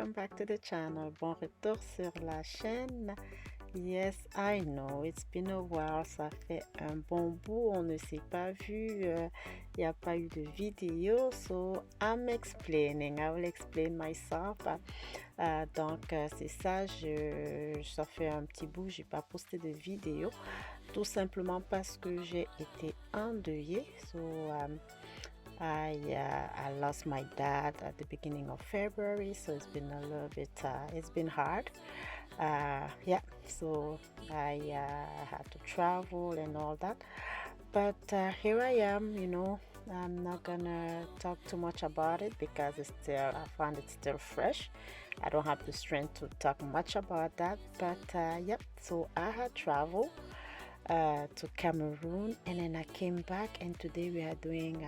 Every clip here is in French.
welcome back to the channel. Bon retour sur la chaîne. Yes, I know, it's been a while, ça fait un bon bout, on ne s'est pas vu, il n'y a pas eu de vidéo, so I'm explaining, I will explain myself. Donc c'est ça, ça fait un petit bout, j'ai pas posté de vidéo, tout simplement parce que j'ai été endeuillée. I lost my dad at the beginning of February, so it's been a little bit, it's been hard. Yeah, so I had to travel and all that, but here I am. I'm not gonna talk too much about it because I find it still fresh. I don't have the strength to talk much about that, but yep, so I had traveled to Cameroon, and then I came back, and today we are doing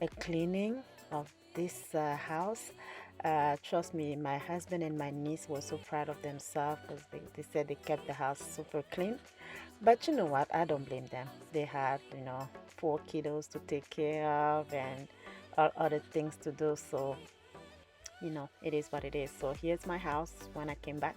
a cleaning of this house. Trust me, my husband and my niece were so proud of themselves because they said they kept the house super clean. But you know what? I don't blame them. They had, 4 kiddos to take care of and all other things to do. So it is what it is. So here's my house when I came back,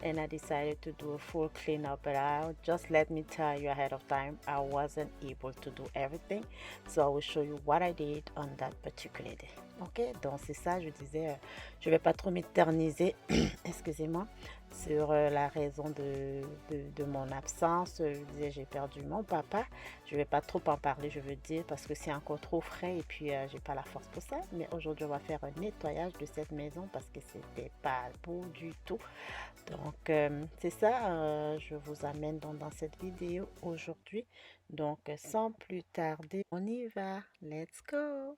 and I decided to do a full cleanup. But just let me tell you ahead of time, I wasn't able to do everything, so I will show you what I did on that particular day. Ok, donc c'est ça, je disais, je vais pas trop m'éterniser, excusez-moi, sur la raison de mon absence. Je disais, j'ai perdu mon papa. Je vais pas trop en parler, je veux dire, parce que c'est encore trop frais et puis j'ai pas la force pour ça. Mais aujourd'hui, on va faire un nettoyage de cette maison parce que c'était pas beau du tout. Donc c'est ça, je vous amène dans cette vidéo aujourd'hui. Donc sans plus tarder, on y va. Let's go.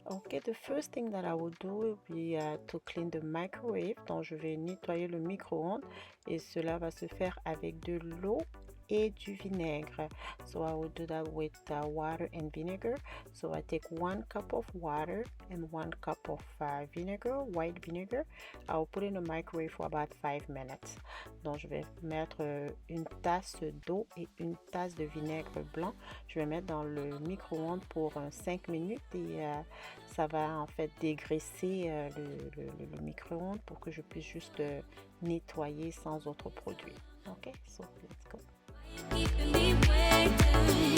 Okay, the first thing that I will do will be to clean the microwave. Donc je vais nettoyer le micro-ondes et cela va se faire avec de l'eau et du vinaigre. So I will do that with water and vinegar. So I take 1 cup of water and 1 cup of vinegar, white vinegar. I will put in the microwave for about 5 minutes. Donc je vais mettre une tasse d'eau et une tasse de vinaigre blanc. Je vais mettre dans le micro-ondes pour 5 minutes et ça va en fait dégraisser le micro-ondes pour que je puisse juste nettoyer sans autre produit. Ok, so let's go. Keeping me waiting.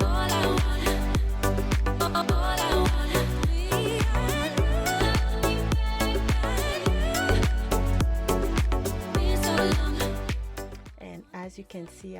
All I want, all I want is me and you, been so long. And as you can see,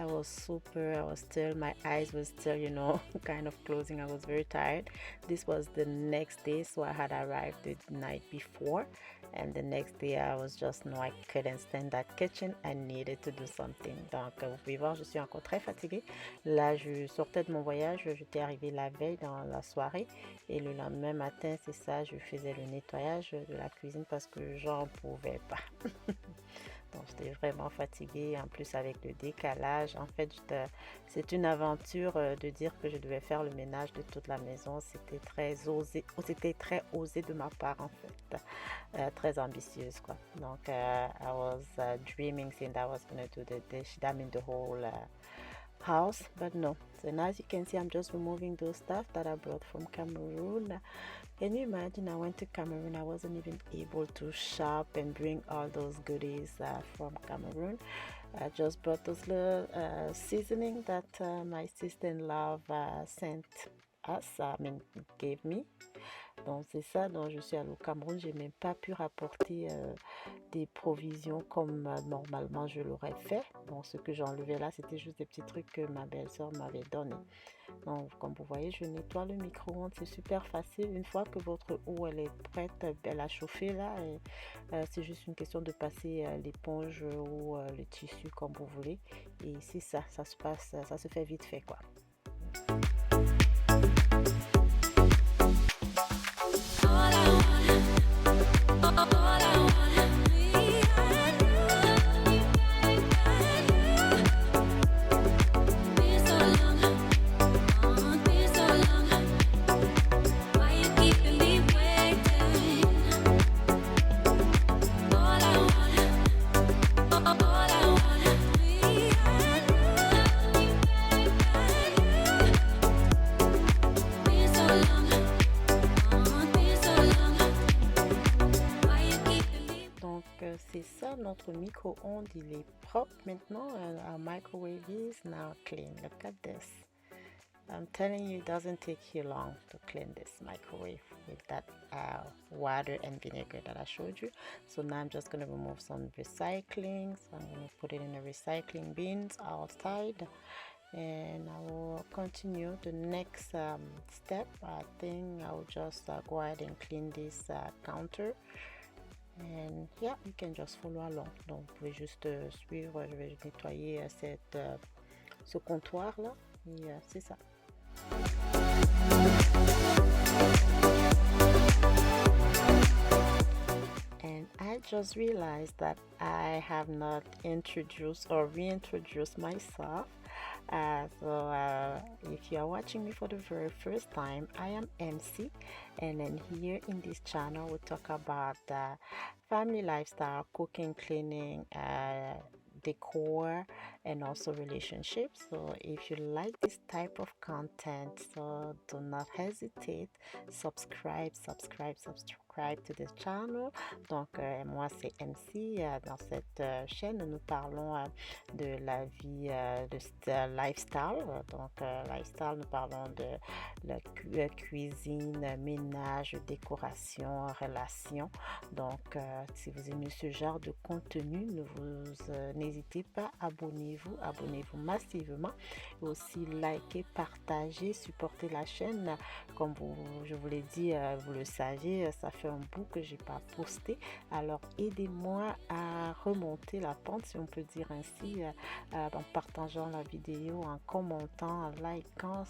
my eyes were still, kind of closing. I was very tired. This was the next day, so I had arrived the night before. And the next day, I was just, I couldn't stand that kitchen. I needed to do something. Donc, vous pouvez voir, je suis encore très fatiguée. Là, je sortais de mon voyage. J'étais arrivée la veille dans la soirée. Et le lendemain matin, c'est ça, je faisais le nettoyage de la cuisine parce que j'en pouvais pas. Donc, j'étais vraiment fatiguée. En plus, avec le décalage, en fait, c'est une aventure de dire que je devais faire le ménage de toute la maison. C'était très osé de ma part, en fait. Très ambitieuse, quoi. Donc, I was dreaming saying that I was going to do the dish, the whole house, but no. So now, as you can see, I'm just removing those stuff that I brought from Cameroon. Can you imagine? I went to Cameroon. I wasn't even able to shop and bring all those goodies from Cameroon. I just brought those little seasoning that my sister-in-law sent us, gave me. Donc c'est ça, donc je suis allée au Cameroun, j'ai même pas pu rapporter des provisions comme normalement je l'aurais fait. Donc ce que j'ai enlevé là, c'était juste des petits trucs que ma belle-sœur m'avait donné. Donc comme vous voyez, je nettoie le micro-ondes, c'est super facile. Une fois que votre eau elle est prête, elle a chauffé là, c'est juste une question de passer l'éponge ou le tissu comme vous voulez. Et c'est ça, ça se fait vite fait quoi. c'est ça, notre micro-ondes, il est propre maintenant. Our microwave is now clean. Look at this. I'm telling you, it doesn't take you long to clean this microwave with that water and vinegar that I showed you. So now I'm just going to remove some recycling. So I'm going to put it in the recycling bins outside. And I will continue the next step. I think I will just go ahead and clean this counter. And yeah, you can just follow along. Donc, vous pouvez juste suivre. Je vais nettoyer ce comptoir là. Et c'est ça. And I just realized that I have not introduced or reintroduced myself. If you are watching me for the very first time, I am MC, and then here in this channel we talk about family lifestyle, cooking, cleaning, decor, and also relationships. So if you like this type of content, so do not hesitate, subscribe to this channel. Donc moi c'est MC. Dans cette chaîne nous parlons de la vie de lifestyle. Donc lifestyle, nous parlons de la cuisine, ménage, décoration, relations. Donc si vous aimez ce genre de contenu, n'hésitez pas, abonnez-vous massivement. Et aussi likez, partagez, supportez la chaîne. Comme je vous l'ai dit, vous le savez, ça fait un bout que j'ai pas posté. Alors aidez-moi à remonter la pente, si on peut dire ainsi, en partageant la vidéo, en commentant, en likant.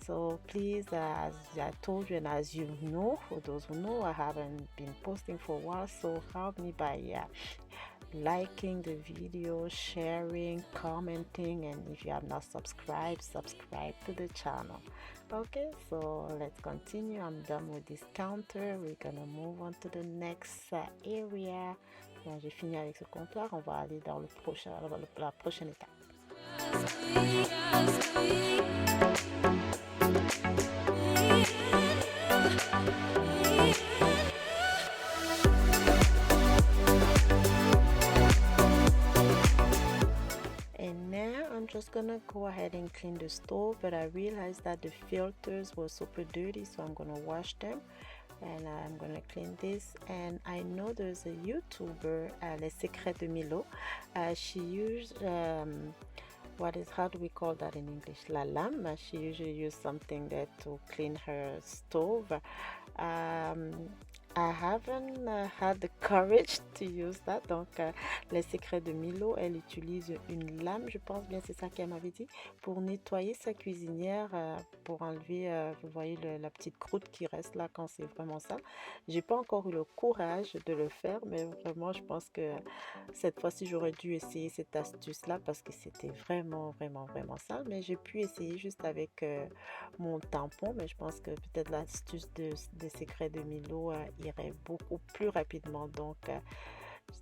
So please, as I told you and as you know, for those who know, I haven't been posting for a while, so help me by liking the video, sharing, commenting, and if you have not subscribed, subscribe to the channel. Okay, so let's continue. I'm done with this counter. We're gonna move on to the next area. Donc, j'ai fini avec ce comptoir. On va aller dans la prochaine étape. I'm just gonna go ahead and clean the stove, but I realized that the filters were super dirty, so I'm gonna wash them and I'm gonna clean this. And I know there's a YouTuber, Les Secrets de Milo. She used how do we call that in English? La lame. She usually used something there to clean her stove. I haven't had the courage to use that. Donc, les secrets de Milo, elle utilise une lame, je pense bien, c'est ça qu'elle m'avait dit, pour nettoyer sa cuisinière, pour enlever, vous voyez, la petite croûte qui reste là quand c'est vraiment sale. J'ai pas encore eu le courage de le faire, mais vraiment, je pense que cette fois-ci, j'aurais dû essayer cette astuce-là parce que c'était vraiment sale. Mais j'ai pu essayer juste avec mon tampon, mais je pense que peut-être l'astuce des secrets de Milo irait beaucoup plus rapidement. Donc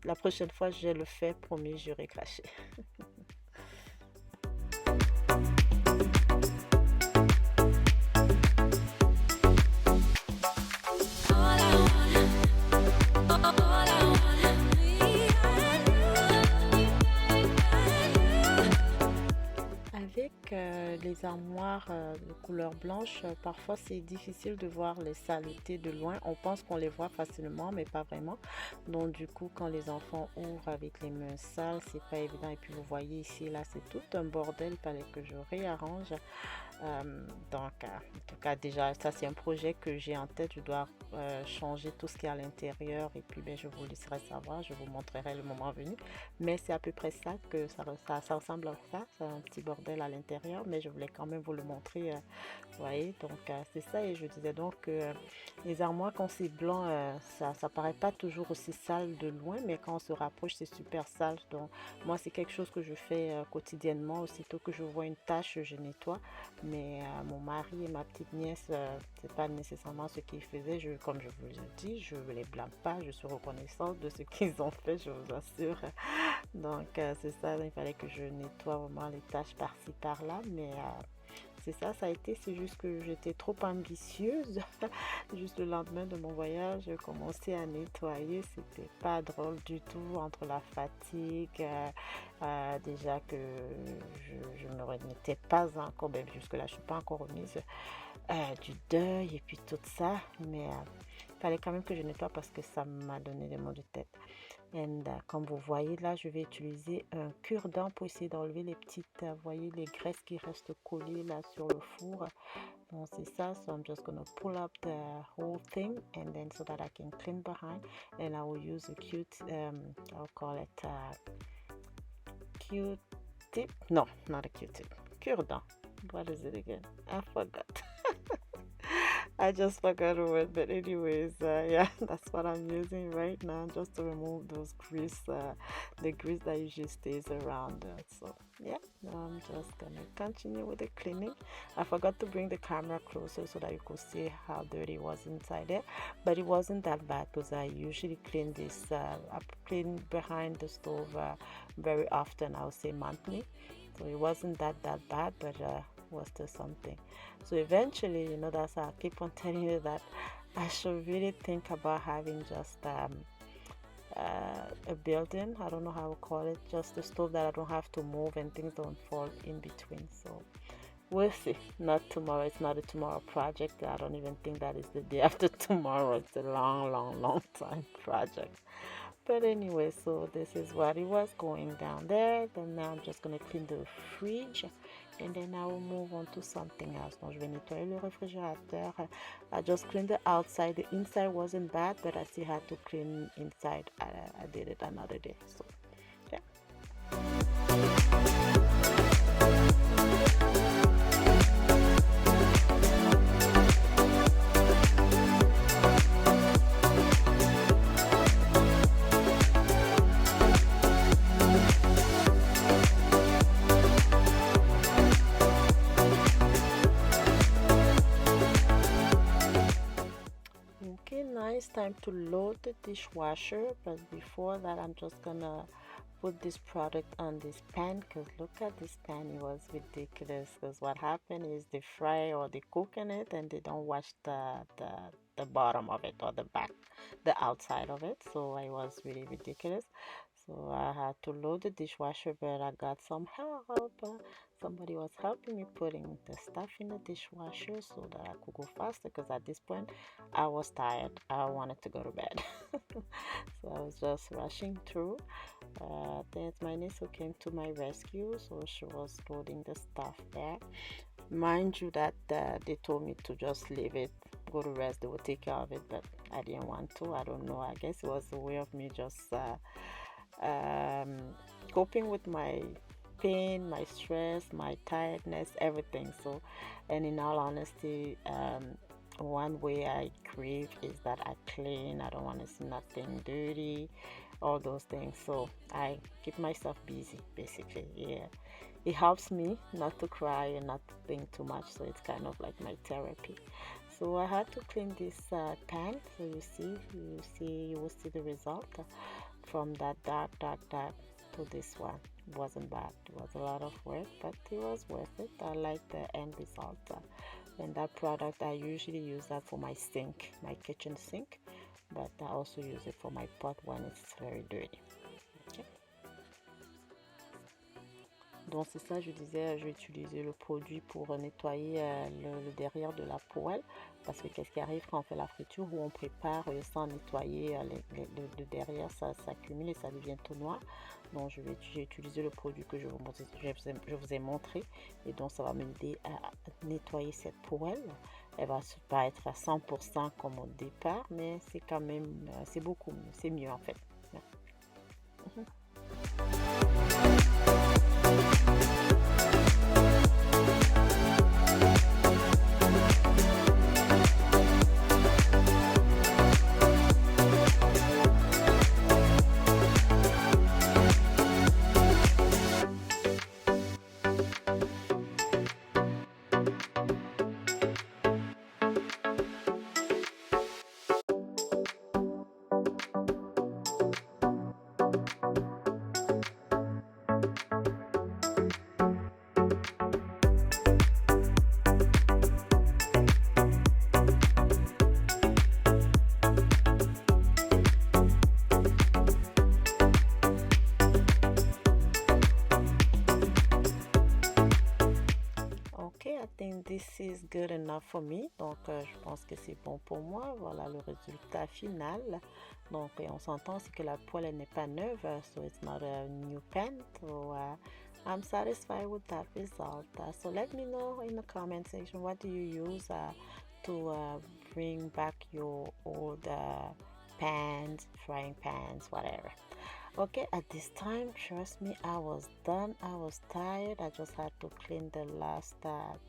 la prochaine fois je le fais, promis, j'irai cracher. Les armoires de couleur blanche, parfois c'est difficile de voir les saletés de loin. On pense qu'on les voit facilement, mais pas vraiment. Donc du coup, quand les enfants ouvrent avec les mains sales, c'est pas évident. Et puis vous voyez ici, là, c'est tout un bordel. Il fallait que je réarrange. Donc en tout cas, déjà ça c'est un projet que j'ai en tête. Je dois changer tout ce qui est à l'intérieur et puis je vous laisserai savoir, je vous montrerai le moment venu. Mais c'est à peu près ça que ça ressemble à ça. C'est un petit bordel à l'intérieur, mais je voulais quand même vous le montrer. Vous voyez, donc c'est ça. Et je disais donc que les armoires, quand c'est blanc, ça paraît pas toujours aussi sale de loin, mais quand on se rapproche, c'est super sale. Donc moi, c'est quelque chose que je fais quotidiennement. Aussitôt que je vois une tache, je nettoie. Mais mon mari et ma petite nièce, c'est pas nécessairement ce qu'ils faisaient. Comme je vous le dis, je ne les blâme pas. Je suis reconnaissante de ce qu'ils ont fait, je vous assure. Donc c'est ça, il fallait que je nettoie vraiment les tâches par-ci par-là. Mais c'est ça, ça a été, c'est juste que j'étais trop ambitieuse. Juste le lendemain de mon voyage, j'ai commencé à nettoyer, c'était pas drôle du tout entre la fatigue, déjà que je ne me remettais pas encore, même jusque-là, je suis pas encore remise du deuil et puis tout ça, mais il fallait quand même que je nettoie parce que ça m'a donné des maux de tête. Et comme vous voyez là, je vais utiliser un cure-dent pour essayer d'enlever les petites, voyez, les graisses qui restent collées là sur le four. Donc c'est ça, so I'm just gonna pull up the whole thing and then so that I can clean behind, and I will use a I'll call it Q-tip. No, not a Q-tip. Cure-dent. What is it again? I forgot. I just forgot the word, but anyways, yeah, that's what I'm using right now just to remove those grease, the grease that usually stays around. So yeah, now I'm just gonna continue with the cleaning. I forgot to bring the camera closer so that you could see how dirty it was inside there, but it wasn't that bad because I usually clean this. I clean behind the stove very often. I would say monthly, so it wasn't that bad, but was still something. So eventually, that's why I keep on telling you that I should really think about having just a building. I don't know how to call it, just a stove that I don't have to move and things don't fall in between. So we'll see. Not tomorrow. It's not a tomorrow project. I don't even think that is the day after tomorrow. It's a long time project. But anyway, so this is what it was going down there. Then now I'm just going to clean the fridge. And then I will move on to something else. Donc, je vais nettoyer le réfrigérateur. I just cleaned the outside. The inside wasn't bad, but I still had to clean inside. I did it another day. So, yeah. It's time to load the dishwasher, but before that I'm just gonna put this product on this pan, because look at this pan, it was ridiculous. Because what happened is they fry or they cook in it and they don't wash the bottom of it, or the outside of it, so it was really ridiculous. So I had to load the dishwasher, but I got some help. Somebody was helping me putting the stuff in the dishwasher so that I could go faster, because at this point I was tired. I wanted to go to bed. So I was just rushing through. Then my niece who came to my rescue, so she was loading the stuff there. Mind you that they told me to just leave it, go to rest, they would take care of it, but I didn't want to. I don't know, I guess it was a way of me just coping with my pain, my stress, my tiredness, everything. So, and in all honesty, one way I grieve is that I clean. I don't want to see nothing dirty, all those things. So I keep myself busy, basically. Yeah, it helps me not to cry and not to think too much. So it's kind of like my therapy. So I had to clean this pan. So you will see the result from that dark to this one. It wasn't bad. It was a lot of work, but it was worth it. I like the end result. And that product, I usually use that for my sink, my kitchen sink, but I also use it for my pot when it's very dirty. Okay. Donc c'est ça, je disais, je vais utiliser le produit pour nettoyer le derrière de la poêle, parce que qu'est-ce qui arrive quand on fait la friture, où on prépare sans nettoyer le derrière, ça s'accumule et ça devient tout noir. Donc j'ai utilisé le produit que je vous ai montré, et donc ça va m'aider à nettoyer cette poêle. Elle va pas être à 100% comme au départ, mais c'est quand même, c'est beaucoup mieux, c'est mieux en fait. Yeah. this is good enough for me. Donc, je pense que c'est bon pour moi. Voilà le résultat final. Donc, et on s'entend aussi que la poêle n'est pas neuve, so it's not a new pan. So, I'm satisfied with that result. So let me know in the comment section, what do you use to bring back your old pans, frying pans, whatever. Okay, at this time, trust me, I was done. I was tired. I just had to clean the last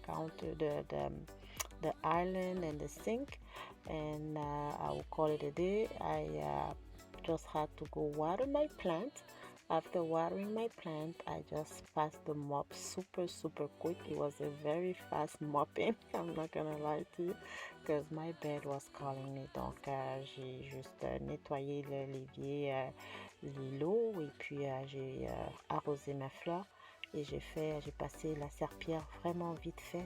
counter, the island and the sink, and I will call it a day. I just had to go water my plant. After watering my plant, I just passed the mop super quick. It was a very fast mopping. I'm not gonna lie to you, because my bed was calling me. Donc j'ai juste nettoyé l'évier, l'îlot, et puis j'ai arrosé ma fleur. Et j'ai passé la serpillière vraiment vite fait,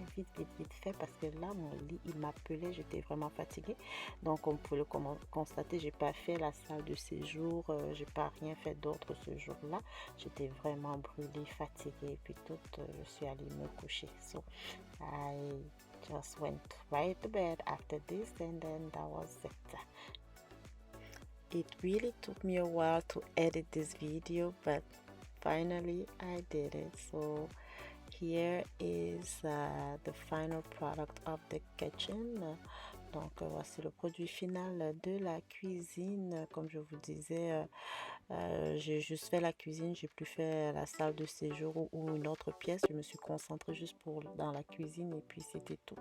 parce que là, mon lit, il m'appelait, j'étais vraiment fatiguée. Donc, on peut le constater, j'ai pas fait la salle de séjour, j'ai pas rien fait d'autre ce jour-là. J'étais vraiment brûlée, fatiguée, et puis tout, je suis allée me coucher. So, I just went right to bed after this, and then that was it. It really took me a while to edit this video, but finally I did it. So here is the final product of the kitchen. Donc voici le produit final de la cuisine. Comme je vous disais, j'ai juste fait la cuisine, j'ai plus fait la salle de séjour ou une autre pièce. Je me suis concentrée juste dans la cuisine, et puis c'était tout.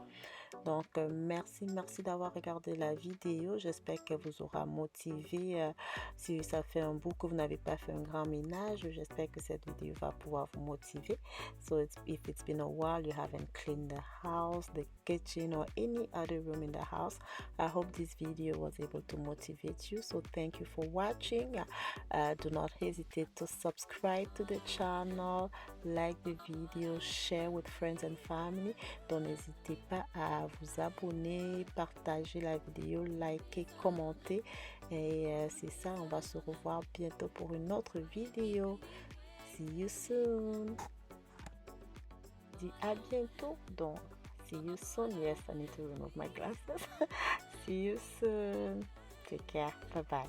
Donc merci d'avoir regardé la vidéo. J'espère qu'elle vous aura motivé. Si ça fait un bout que vous n'avez pas fait un grand ménage, j'espère que cette vidéo va pouvoir vous motiver. So if it's been a while you haven't cleaned the house, the kitchen, or any other room in the house, I hope this video was able to motivate you. So thank you for watching. Do not hesitate to subscribe to the channel, like the video, share with friends and family. Donc n'hésitez pas à vous abonner, partager la vidéo, liker, commenter. Et c'est ça, on va se revoir bientôt pour une autre vidéo. See you soon. Dis à bientôt. Donc, see you soon. Yes, I need to remove my glasses. See you soon. Take care. Bye bye.